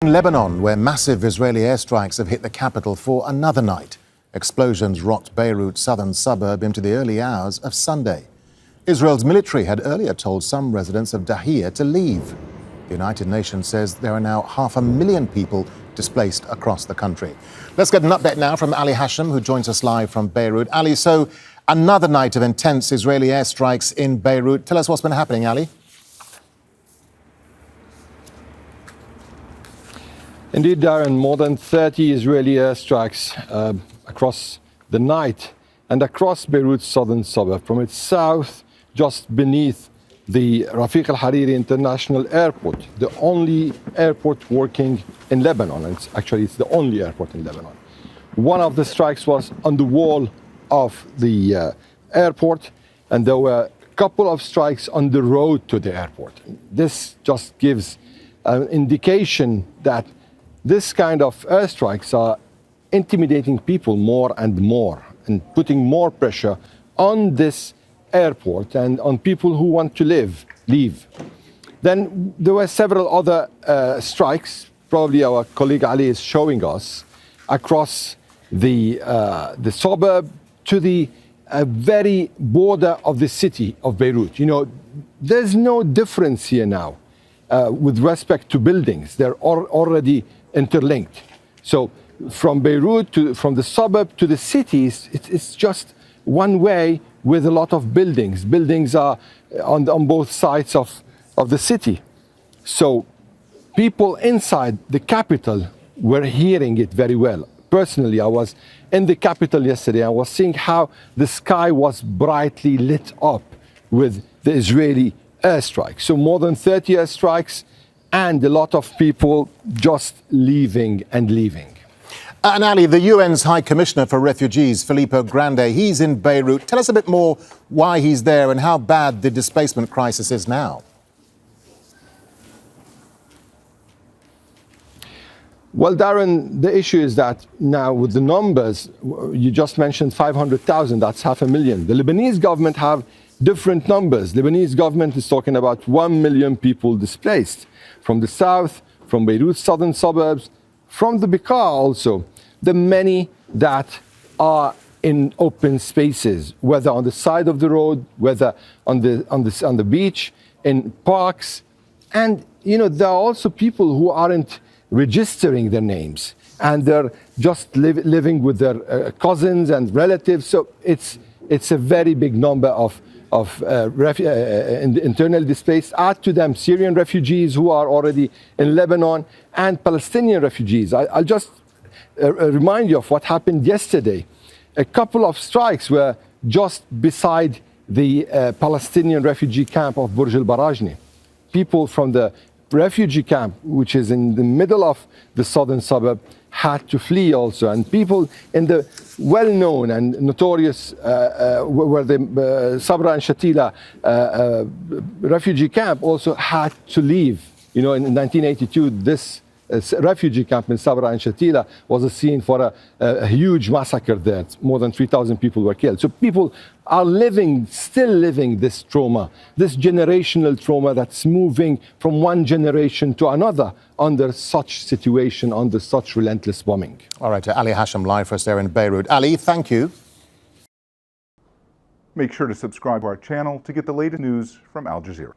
in Lebanon, where massive Israeli airstrikes have hit the capital for another night. Explosions rocked Beirut's southern suburb into the early hours of Sunday. Israel's military had earlier told some residents of Dahiyeh to leave. The United Nations says there are now 500,000 people displaced across the country. Let's get an update now from Ali Hashem, who joins us live from Beirut. Ali, so another night of intense Israeli airstrikes in Beirut. Tell us what's been happening, Ali. Indeed, Darren, more than 30 Israeli airstrikes across the night and across Beirut's southern suburb, from its south, just beneath the Rafiq al-Hariri International Airport, the only airport working in Lebanon. And it's the only airport in Lebanon. One of the strikes was on the wall of the airport, and there were a couple of strikes on the road to the airport. This just gives an indication that this kind of airstrikes are intimidating people more and more and putting more pressure on this airport and on people who want to leave. Then there were several other strikes, probably our colleague Ali is showing us, across the suburb to the very border of the city of Beirut. You know, there's no difference here now with respect to buildings. They're already interlinked. So from Beirut from the suburb to the cities, it's just one way with a lot of buildings. Buildings are on both sides of the city. So people inside the capital were hearing it very well. Personally, I was in the capital yesterday. I was seeing how the sky was brightly lit up with the Israeli airstrikes. So more than 30 airstrikes, and a lot of people just leaving and leaving. And Ali, the UN's High Commissioner for Refugees, Filippo Grandi, he's in Beirut. Tell us a bit more why he's there and how bad the displacement crisis is now. Well, Darren, the issue is that now with the numbers, you just mentioned 500,000, that's 500,000. The Lebanese government have different numbers. Lebanese government is talking about 1 million people displaced from the south, from Beirut's southern suburbs, from the Bekaa also. The many that are in open spaces, whether on the side of the road, whether on the beach, in parks. And, you know, there are also people who aren't registering their names, and they're just living with their cousins and relatives. So it's a very big number of internal displaced. Add to them Syrian refugees who are already in Lebanon and Palestinian refugees. I'll just remind you of what happened yesterday. A couple of strikes were just beside the Palestinian refugee camp of Burj al-Barajni. People from the refugee camp, which is in the middle of the southern suburb, had to flee also. And people in the well-known and notorious, where the Sabra and Shatila refugee camp also had to leave. You know, in 1982, this refugee camp in Sabra and Shatila was a scene for a huge massacre there. More than 3,000 people were killed. So people are still living this trauma, this generational trauma that's moving from one generation to another under such situation, under such relentless bombing. All right, Ali Hashem live for us there in Beirut. Ali, thank you. Make sure to subscribe to our channel to get the latest news from Al Jazeera.